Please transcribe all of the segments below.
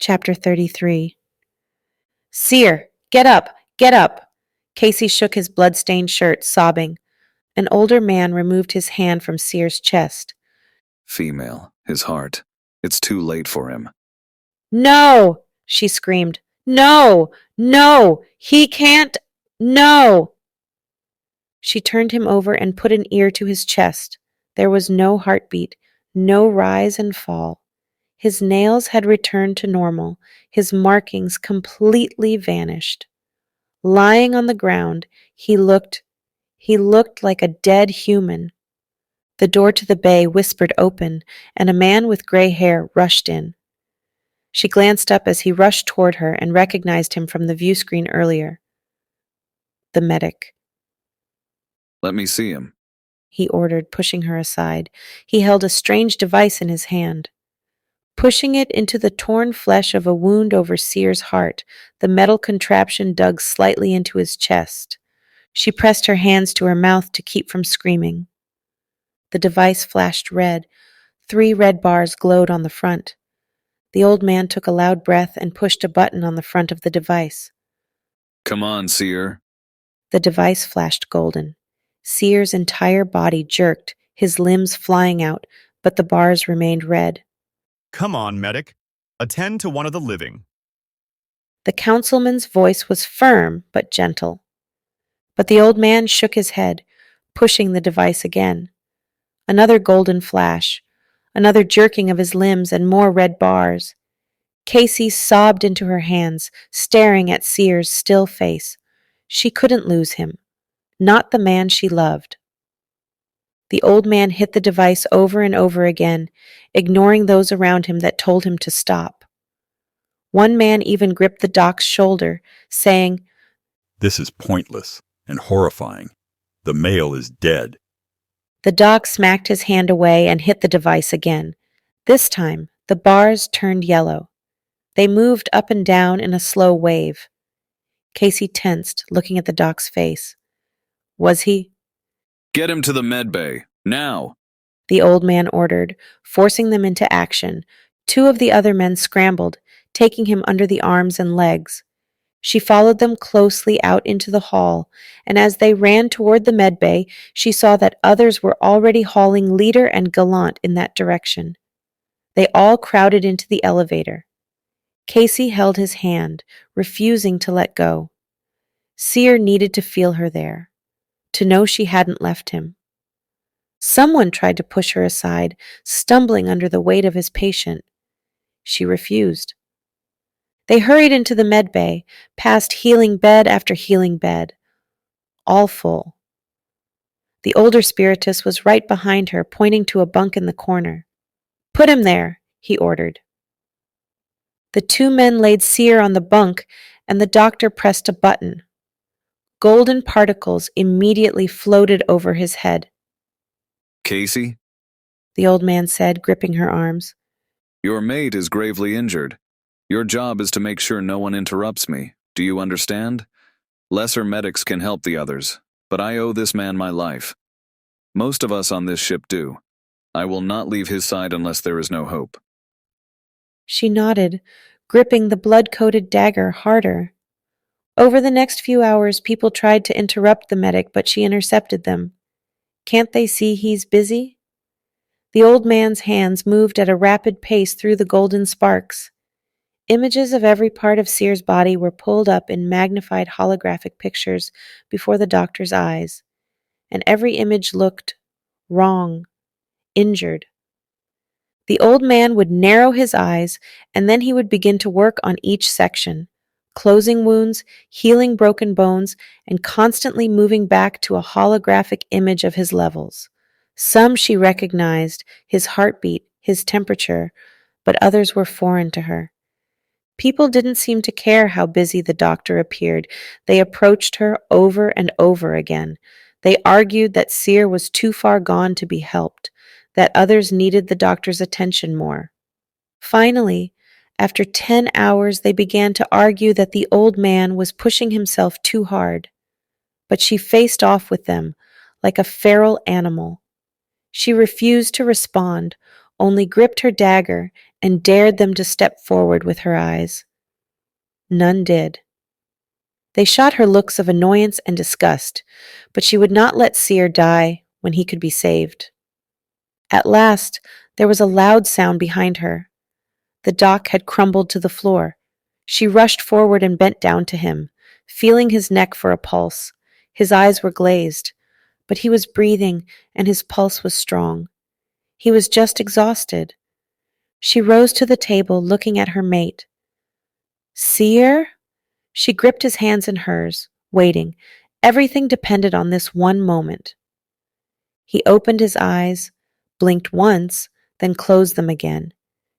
Chapter 33. Seer, get up! Get up! Kaci shook his blood-stained shirt, sobbing. An older man removed his hand from Seer's chest. Female, his heart. It's too late for him. No! She screamed. No! No! He can't! No! She turned him over and put an ear to his chest. There was no heartbeat, no rise and fall. His nails had returned to normal, his markings completely vanished. Lying on the ground, he looked like a dead human. The door to the bay whispered open, and a man with gray hair rushed in. She glanced up as he rushed toward her and recognized him from the view screen earlier. The medic. Let me see him, he ordered, pushing her aside. He held a strange device in his hand. Pushing it into the torn flesh of a wound over Seer's heart, the metal contraption dug slightly into his chest. She pressed her hands to her mouth to keep from screaming. The device flashed red. 3 red bars glowed on the front. The old man took a loud breath and pushed a button on the front of the device. Come on, Seer. The device flashed golden. Seer's entire body jerked, his limbs flying out, but the bars remained red. Come on, medic. Attend to one of the living. The councilman's voice was firm but gentle. But the old man shook his head, pushing the device again. Another golden flash, another jerking of his limbs, and more red bars. Kaci sobbed into her hands, staring at Seer's still face. She couldn't lose him, not the man she loved. The old man hit the device over and over again, ignoring those around him that told him to stop. One man even gripped the doc's shoulder, saying, "This is pointless and horrifying. The male is dead." The doc smacked his hand away and hit the device again. This time, the bars turned yellow. They moved up and down in a slow wave. Kaci tensed, looking at the doc's face. Was he? Get him to the med bay, now! The old man ordered, forcing them into action. 2 of the other men scrambled, taking him under the arms and legs. She followed them closely out into the hall, and as they ran toward the med bay, she saw that others were already hauling Leader and Gallant in that direction. They all crowded into the elevator. Kaci held his hand, refusing to let go. Seer needed to feel her there, to know she hadn't left him. Someone tried to push her aside, stumbling under the weight of his patient. She refused. They hurried into the med bay, past healing bed after healing bed, all full. The older spiritist was right behind her, pointing to a bunk in the corner. Put him there, he ordered. The 2 men laid Seer on the bunk, and the doctor pressed a button. Golden particles immediately floated over his head. Kaci, The old man said, gripping her arms. your mate is gravely injured. Your job is to make sure no one interrupts me. Do you understand? Lesser medics can help the others, but I owe this man my life. Most of us on this ship do. I will not leave his side unless there is no hope. She nodded, gripping the blood-coated dagger harder. Over the next few hours, people tried to interrupt the medic, but she intercepted them. Can't they see he's busy? The old man's hands moved at a rapid pace through the golden sparks. Images of every part of Seer's body were pulled up in magnified holographic pictures before the doctor's eyes, and every image looked wrong, injured. The old man would narrow his eyes, and then he would begin to work on each section, closing wounds, healing broken bones, and constantly moving back to a holographic image of his levels. Some she recognized, his heartbeat, his temperature, but others were foreign to her. People didn't seem to care how busy the doctor appeared. They approached her over and over again. They argued that Seer was too far gone to be helped, that others needed the doctor's attention more. Finally, after 10 hours, they began to argue that the old man was pushing himself too hard. But she faced off with them like a feral animal. She refused to respond, only gripped her dagger and dared them to step forward with her eyes. None did. They shot her looks of annoyance and disgust, but she would not let Seer die when he could be saved. At last, there was a loud sound behind her. The dock had crumbled to the floor. She rushed forward and bent down to him, feeling his neck for a pulse. His eyes were glazed, but he was breathing and his pulse was strong. He was just exhausted. She rose to the table, looking at her mate. Seer? She gripped his hands in hers, waiting. Everything depended on this one moment. He opened his eyes, blinked once, then closed them again.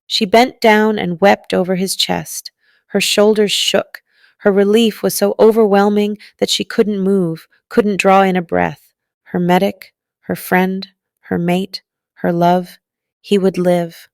She bent down and wept over his chest. Her shoulders shook. Her relief was so overwhelming that she couldn't move, couldn't draw in a breath. Her medic, her friend, her mate, her love, he would live.